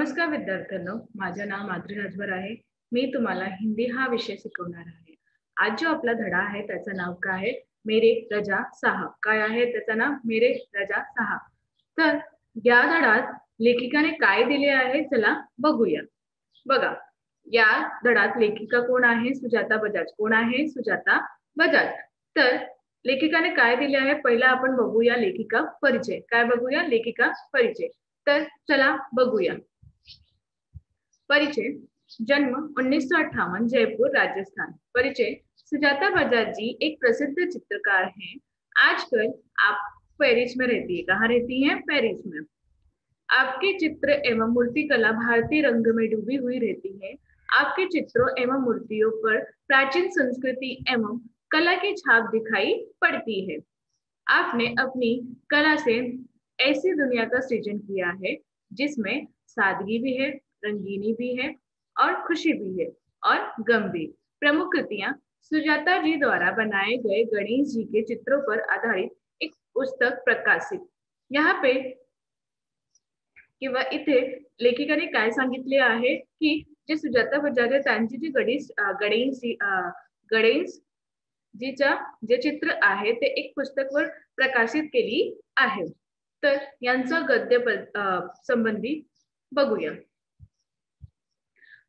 नमस्कार विद्यार्थ्यांनो, माझे नाव माधुरी राजभर आहे. मी तुम्हाला हिंदी हा विषय शिकवणार आहे. आज जो आपला धडा आहे त्याचं नाव काय आहे? मेरे रजा साहब. काय आहे त्याचं नाव? मेरे रजा साहब. तर या धड्यात लेखिकाने काय दिले आहे चला बघूया. बघा, या धड्यात लेखिका कोण आहे? सुजाता बजाज. कोण आहे? सुजाता बजाज. तर लेखिकाने काय दिले आहे? पहिला आपण बघूया लेखिका परिचय. काय बघूया? लेखिका परिचय. तर चला बघूया. परिचय: जन्म 1958, जयपुर, राजस्थान। परिचय: सुजाता बजाज जी एक प्रसिद्ध चित्रकार हैं। आजकल आप पेरिस में रहती है। कहाँ रहती हैं? पेरिस में। आपके चित्र एवं मूर्तिकला भारतीय रंग में डूबी हुई रहती है। आपके चित्रों एवं मूर्तियों पर प्राचीन संस्कृति एवं कला की छाप दिखाई पड़ती है। आपने अपनी कला से ऐसी दुनिया का सृजन किया है जिसमें सादगी भी है, रंगीनी भी है और खुशी भी है और गम भी। प्रमुख कृतियां: सुजाता जी द्वारा बनाए गए गणेश जी के चित्रों पर आधारित एक पुस्तक प्रकाशित। यहाँ पे किंवा इथे लेखिकाने काय सांगितले आहे की जे सुजाता बजाज आहे त्यांची जी गणेश जीचा जे चित्र आहे ते एक पुस्तकवर प्रकाशित केली आहे। तर यांचं गद्य संबंधी बघूया।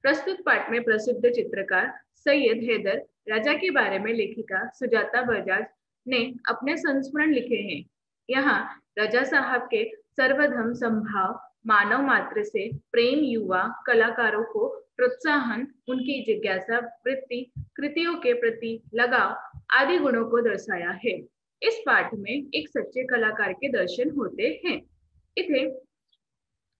प्रस्तुत पाठ में प्रसिद्ध चित्रकार सैयद हैदर राजा के बारे में लेखिका सुजाता बजाज ने अपने संस्मरण लिखे हैं। यहाँ राजा साहब के सर्वधर्म संभाव, मानव मात्र से प्रेम, युवा कलाकारों को प्रोत्साहन, उनकी जिज्ञासा वृत्ति, कृतियों के प्रति लगाव आदि गुणों को दर्शाया है। इस पाठ में एक सच्चे कलाकार के दर्शन होते हैं। इथे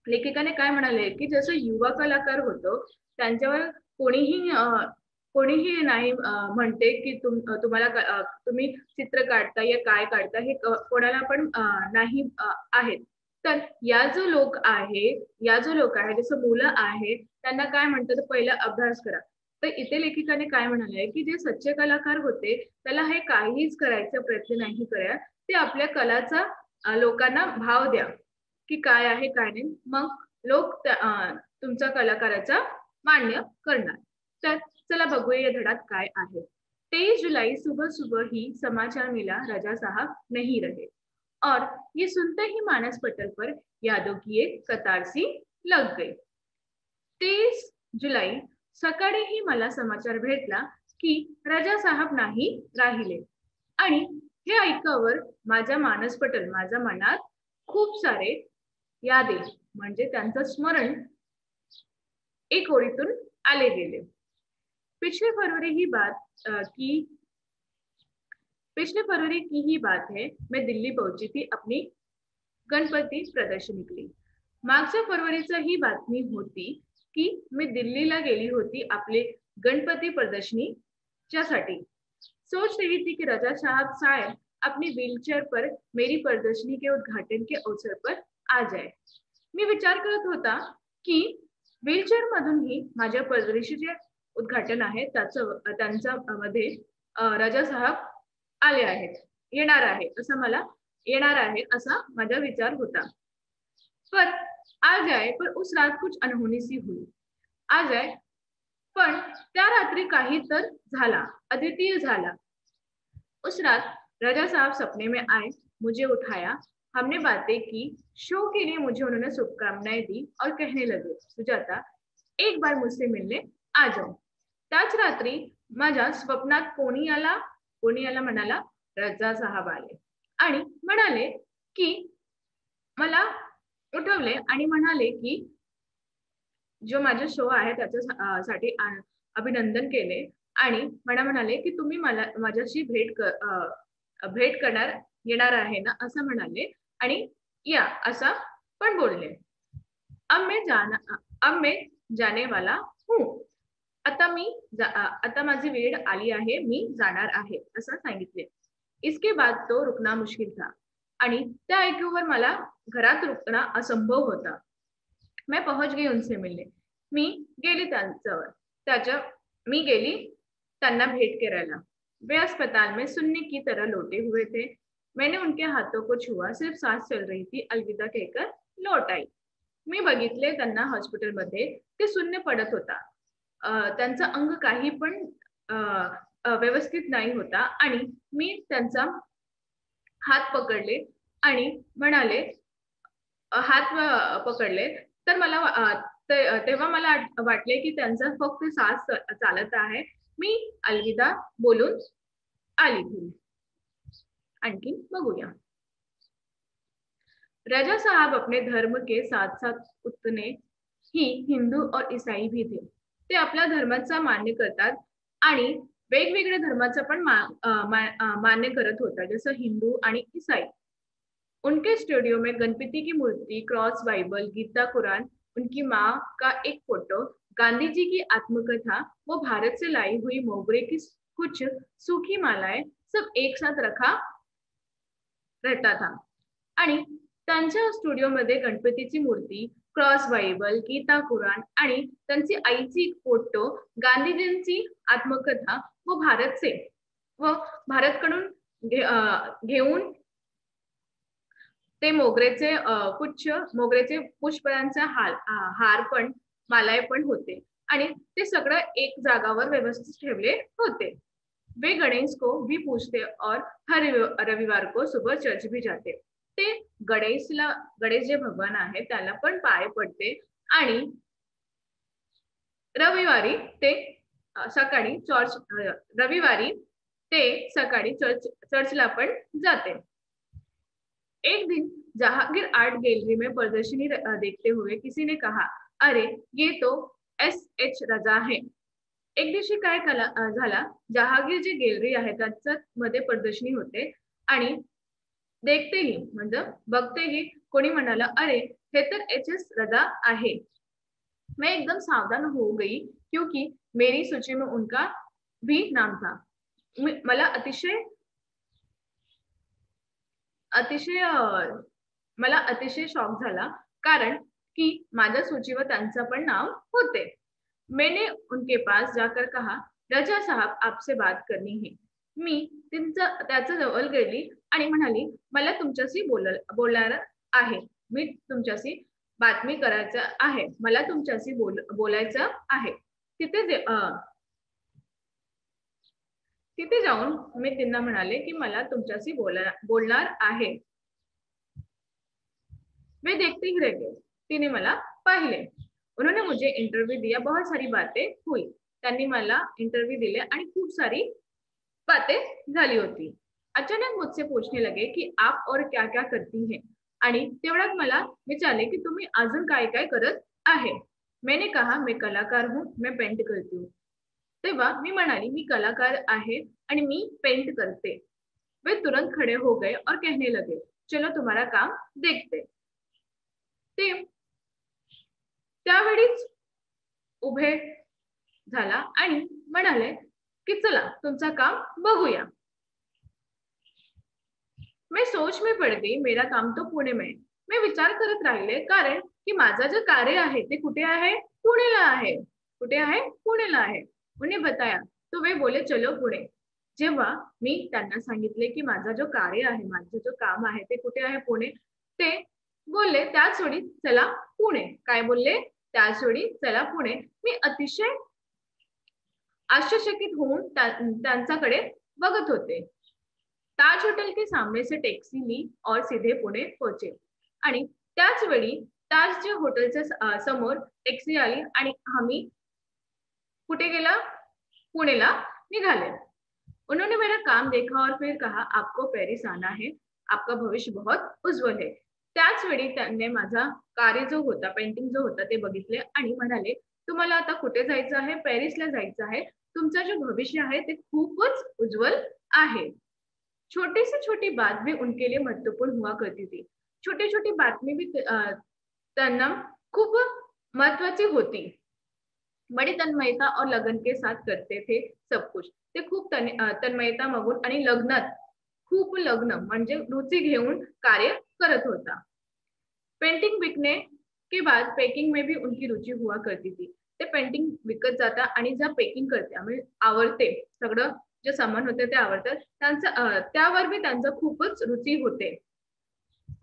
लेखिकाने काय म्हणाले की जसं युवा कलाकार होतो त्यांच्यावर कोणीही नाही म्हणते की तुम्ही चित्र काढता या काय काढता हे कोणाला पण नाही आहेत। तर या जो लोक आहे जसं मुलं आहे त्यांना काय म्हणतात पहिला अभ्यास करा। तर इथे लेखिकाने काय म्हणाले की जे सच्चे कलाकार होते त्याला हे काहीच करायचा प्रयत्न नाही करा, ते आपल्या कलाचा लोकांना भाव द्या की काय आहे काय नाही, मग लोक तुमचा कलाकाराचा मान्य करणार। तर चला बघूया या धड्यात काय आहे। 23 जुलाई सुबह सुबह ही समाचार मिला, राजा साहब नहीं रहे और ये सुनते ही मानस पटल पर यादों की एक कतार सी लग गई। 23 जुलाई सकाळीही मला समाचार भेटला की राजा साहब नाही राहिले आणि हे ऐकावर माझ्या मानसपटल माझ्या मनात खूप सारे यादे म्हणजे त्यांचं स्मरण एक ओळीतून आले गेले। पिछले फरवरी की ही बात है। मैं दिल्ली पहुंची थी अपनी गणपती प्रदर्शनी के लिए। मागच्या फरवरीची ही बातमी होती की मी दिल्लीला गेली होती आपले गणपती प्रदर्शनीच्या साठी। सोच रही थी कि राजा साहब अपनी व्हीलचेयर पर मेरी प्रदर्शनी के उद्घाटन के अवसर पर आ जाए। मी विचार करत होता की व्हीलचेयर मधूनही माझ्या प्रदर्शनीचे उद्घाटन आहे त्यांच्या मध्ये राजा साहब आले आहेत, येणार आहे असा माझा विचार होता। पर आ जाए पर उस रात कुछ अनहोनी सी हुई। आ जाए पण त्या रात्री काही तर झाला, अद्वितीय झाला। उस रात राजा साहब सपने में आए, मुझे उठाया, हमने बातें की। शो के लिए मुझे उन्होंने शुभकामनाएं दी और कहने लगे, सुजाता एक बार मुझसे मिलने आ जाओ। त्याच रात्री माझ्या स्वप्नात कोणी आला म्हणाला, राजा साहब आले आणि म्हणाले की मला उठवले आणि म्हणाले की जो माझा शो आहे त्याच्यासाठी अभिनंदन केले आणि मला म्हणाले की तुम्ही मला माझ्याशी भेट करणार येणार आहे ना असं म्हणाले आणि या असा पण बोलले। अब मैं जाने वाला हूँ। आता माझी वेळ आली आहे, मी जाणार आहे असं सांगितले। इसके बाद तो रुकना मुश्किल था आणि त्या ऐकूवर मला घरात रुकणं असंभव होता। मैं पहुंच गई उनसे मिलने। मी गेली त्यांना भेट करायला। वे अस्पताल में सुन्नी की तरह लौटे हुए थे। मैंने उनके हाथों को छुआ, सिर्फ सांस चल रही थी, अलविदा कहकर लौट आई। मी बघितले त्यांना हॉस्पिटलमध्ये, ते शून्य पडत होता. त्यांचं अंग काही पण अ, व्यवस्थित नाही होता आणि मी त्यांचा हात पकडले आणि म्हणाले हात पकडले. तर मला तेव्हा मला वाटले की त्यांचा फक्त श्वास चालत आहे. मी अलविदा बोलून आली घरी. आणखीन बघूया. राजा साहब अपने धर्म के साथ साथ उतने ही हिंदू और ईसाई भी थे. ते आपल्या धर्माचा मान्य करतात आणि वेगवेगळ्या धर्माचा पण मान्य करत होता, जसं हिंदू आणि ईसाई. उनके स्टूडियो में गणपति की मूर्ति, क्रॉस, बाइबल, गीता, कुरान, उनकी माँ का एक फोटो, गांधी जी की आत्मकथा, वो भारत से लाई हुई मोगरे की कुछ सूखी मालाएं सब एक साथ रखा रहता था. आणि त्यांच्या स्टुडिओमध्ये गणपतीची मूर्ती, क्रॉस, बायबल, गीता, कुराण आणि त्यांची आईची फोटो, गांधीजींची आत्मकथा व भारतकडून घेऊन ते मोगरेचे पुष्पांचा हार पण मालाय पण होते आणि ते सगळं एक जागावर व्यवस्थित ठेवले होते. वे गणेश को भी पूजते और हर रविवार को सुबह चर्च भी जाते. ते गणेश जे भगवान आहे त्याला पण पाय पडते आणि रविवारी ते सकाळी चर्चला पण जाते. एक दिन जहांगीर आर्ट गैलरी में प्रदर्शनी देखते हुए किसी ने कहा, अरे ये तो एस.एच. रजा है. एक दिवशी काय झाला, जहांगीर जी गॅलरी आहे त्याच्यामध्ये प्रदर्शनी होते आणि देखतेही म्हणजे बघतेही कोणी म्हणाला, अरे हे तर एच.एस. रजा आहे. मैं एकदम सावधान हो गई क्योंकि मेरी सूची में उनका भी नाम था. मला अतिशय अतिशय मला अतिशय शॉक झाला कारण की माझ्या सूचीवर त्यांचं पण नाव होते. मैंने उनके पास जाकर कहा, रजा साहब आपसे बात करनी है. मी त्याच्या जवळ गेली आणि म्हणाली, मला तुमच्याशी बोलणार आहे. मी तुमच्याशी बातमी करायचं आहे. मला तुमच्याशी बोलायचं आहे. तिथे जाऊन मी त्यांना म्हणाले की मला तुमच्याशी बोलणार आहे. वे देखते ही रह गए. तिने मला पाहिले. उन्होंने मुझे इंटरव्यू दिया. बहुत सारी बातें हुई. त्यांनी मला इंटरव्यू दिले आणि खूप सारी बातें झाली होती. अचानक मुझसे पूछने लगे की आप और क्या क्या करती हैं. आणि तेवढ्यात मला विचारले की तुम्ही अजून काय काय करत आहे. मैंने कहा मैं कलाकार हूँ, मैं पेंट करती हूँ. तेव्हा मी म्हणाली मी कलाकार आहे आणि मी पेंट करते. वे तुरंत खड़े हो गए और कहने लगे, चलो तुम्हारा काम देखते. ते त्यावेळीच उभे झाला आणि म्हणाले की चला तुमचं काम बघूया. मैं सोच में पड़ गई. मेरा काम तो पुणे में. मी विचार करत राहिले कारण की माझं जे कार्य आहे ते कुठे आहे? पुणेला आहे. कुठे आहे? पुणेला आहे. उन्हें बताया तो वे बोले चलो पुणे. जेव्हा मी त्यांना सांगितले की माझा जो कार्य आहे, माझं जो काम आहे ते कुठे आहे? पुणे. ते बोलले त्याच वेळी चला पुणे. काय बोलले? त्याच वेळी चला पुणे. मी अतिशय आश्चर्यचकित होऊन त्यांच्याकडे बघत होते. ताज होटल के सामने से टैक्सी ली और सीधे पुणे पहुंचे. आणि त्याच वेळी ताज जे हॉटेलच्या समोर टॅक्सी आली आणि आम्ही कुठे गेला? पुणेला निघाले. उन्होंने मेरा काम देखा और फिर कहा, आपको पेरिस आना है. आपका भविष्य बहुत उज्जवल है. त्याच वेळी त्यांनी माझा कार्य जो होता, पेंटिंग जो होता ते बघितले आणि म्हणाले, तुम्हाला आता कुठे जायचं आहे? पॅरिसला जायचं आहे. तुमचं जे भविष्य आहे ते खूपच उज्जवल आहे. छोटी से छोटी बात भी उनके लिए महत्वपूर्ण हुआ करती थी. छोटी छोटी बातमी भी त्यांना खूप महत्वाची होती. बड़ी तन्मयता और लगन के साथ करते थे सब कुछ. ते खूप तन्मयता मागून आणि लग्नात खूप लग्न म्हणजे रुची घेऊन कार्य करत होता. पेंटिंग बिकने के बाद पेकिंग में भी उनकी रुचि हुआ करती थी. ते पेंटिंग विकत जाता आणि ज्या पेकिंग करते म्हणजे आवडते सगळं जे सामान होते ते आवडतात. त्यावर बी त्यांचं खूपच रुची होते.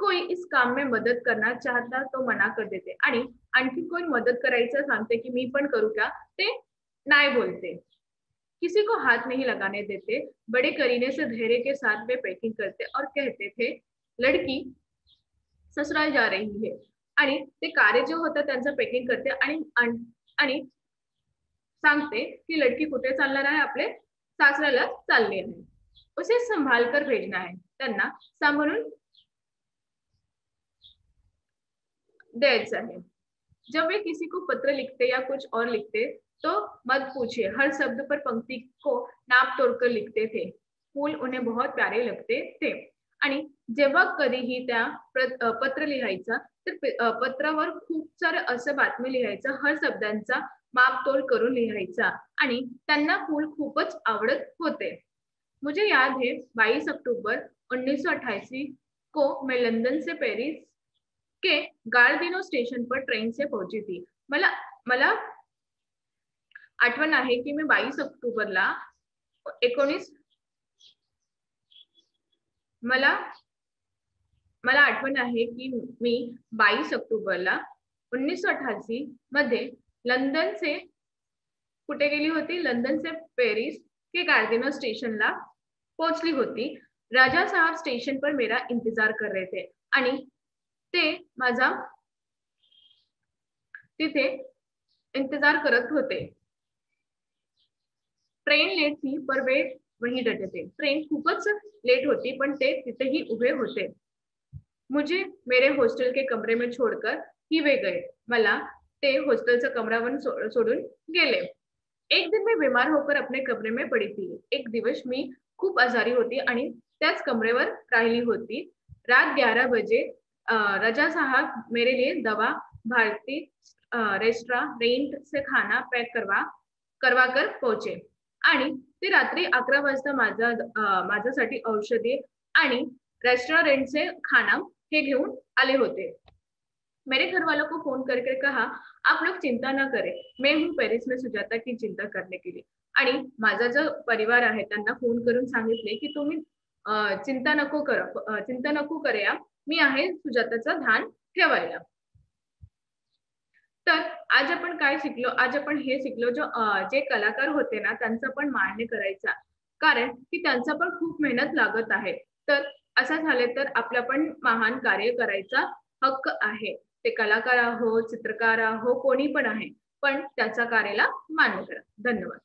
कोई इस काम में मदद करना चाहता तो मना कर देते आणि आणखी कोई मदत करायचं सांगते की मी पण करू का, ते नाही बोलते. किसी को हाथ नहीं लगाने देते. बड़े करीने से धैर्य के साथ वे पैकिंग करते और कहते थे, लड़की ससुराल जा रही है. आणि ते कार्य जे होतं त्यांचं पॅकिंग करते आणि सांगते की लड़की कुठे चालणार आहे, आपले सासऱ्याला चालली आहे. उसे संभाल कर भेजना है. त्यांना सांभाळून द्यायचं आहे. जब वे किसी को पत्र लिखते या कुछ और लिखते तो मत पूछिए, हर शब्द पर पंक्ति को नाप तोड़कर लिखते थे. फूल उन्हें बहुत प्यारे लगते थे. आणि जेव्हा कधीही त्या पत्र लिहायचा तर पत्रावर खूप सारं असं बातमी लिहायचं, हर शब्दांचा मापतोल करून लिहायचा आणि त्यांना फूल खूपच आवडत होते. मुझे याद है 22 अक्टूबर 1988 को मैं लंदन से पेरिस के गार्दिनो स्टेशन पर ट्रेन से पहुंची थी. मला मला आठवण आहे की मी 22 ऑक्टोबरला 19 मला मला आठवण आहे की मी 22 ऑक्टोबरला 1988 मध्ये लंदन से कुठे गेली होती, लंदन से पेरिस के गार्दिनो स्टेशनला पोहोचली होती. राजा साहब स्टेशन पर मेरा इंतजार कर रहे थे आणि ते माझा तिथे इंतजार करत होते. ट्रेन लेट थी पर वे वहीं डटे थे. ट्रेन खूपच लेट होती पण ते तिथेही उभे होते. मुझे मेरे हॉस्टल के कमरे में छोड़कर ही वे गए. मला ते हॉस्टलचा कमरावर सोडून गेले. एक दिन मैं बीमार होकर अपने कमरे में पड़ी थी. एक दिवस मी खूप आजारी होती आणि त्याच कमरेवर राहिली होती. रात 11 बजे रजा साहब मेरे लिए दवा भारती रेस्टोरेंट से खाना पैक करवा कर पहुंचे आणि ते रात्री 11 वाजता माझ्यासाठी औषधी आणि रेस्टोरेंट से खाना हे घेऊन आले होते. मेरे घर वालों को फोन करके कहा, आप लोग चिंता ना करें, मैं हूँ पेरिस में सुजाता की चिंता करने के लिए. आणि माझा जो परिवार आहे त्यांना फोन करून सांगितले की तुम्ही चिंता नको करूया, मी आहे सुजाताचं ध्यान ठेवायला. तर आज आपण काय शिकलो, आज आपण हे शिकलो जे कलाकार होते ना त्यांचा पण मान्य करायचा, कारण की त्यांचा पण खूप मेहनत लागत आहे. तर असं झाले तर आपला पण महान कार्य करायचा हक्क आहे. ते कलाकार हो, चित्रकार हो, कोणी पण आहे, पण त्याच्या कार्याला मान्य करा. धन्यवाद.